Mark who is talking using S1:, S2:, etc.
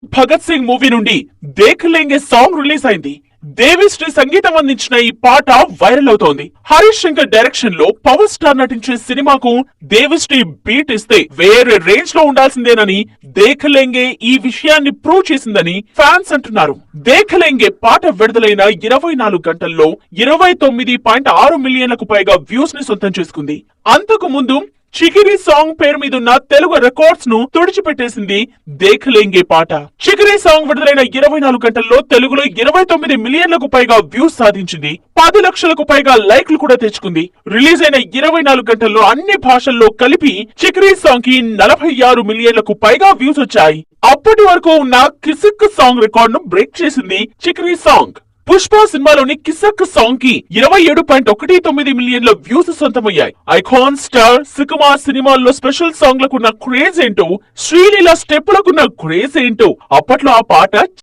S1: Bhagat Singh movie నుండి Dekh లేంగే song release అయింది. దేవిశ్రీ సంగీతం అందించిన ఈ పాట వైరల్ అవుతోంది. హరీష్ శంకర్ డైరెక్షన్ లో పవర్ స్టార్ నటించే సినిమాకు దేవిశ్రీ బీట్ ఇస్తే వేరే రేంజ్ లో ఉండాల్సిందేనని దేఖ్ లేంగే ఈ విషయాన్ని ప్రూవ్ చేసిందని ఫ్యాన్స్ అంటున్నారు. దేఖ్ లేంగే పాట విడుదలైన 24 గంటల్లో 29.6 మిలియన్లకు పైగా వ్యూస్ ని సొంతం చేసుకుంది. అంతకు ముందు చికిరి సాంగ్ పేరు మీదున్న తెలుగు రికార్డ్స్ ను తుడిచిపెట్టేసింది దేఖ్ లేంగే పాట. చికిరి సాంగ్ విడుదలైన 24 గంటల్లో తెలుగులో 29 మిలియన్లకు పైగా వ్యూస్ సాధించింది. 10 లక్షలకు పైగా లైక్లు కూడా తెచ్చుకుంది. రిలీజ్ అయిన 24 గంటల్లో అన్ని భాషల్లో కలిపి చికిరి సాంగ్ కి 46 మిలియన్లకు పైగా వ్యూస్ వచ్చాయి. అప్పటి వరకు ఉన్న కిసిక్ సాంగ్ రికార్డ్ ను బ్రేక్ చేసింది చికిరి సాంగ్. పుష్ప సినిమాలోని కిసక్ సాంగ్ కి 27.19 మిలియన్ల వ్యూస్ సొంతమయ్యాయి. ఐకాన్ స్టార్ సుకుమార్ సినిమాల్లో స్పెషల్ సాంగ్ లకున్న క్రేజ్ ఏంటో, శ్రీలీల స్టెప్పులకున్న క్రేజ్ ఏంటో అప్పట్లో ఆ పాట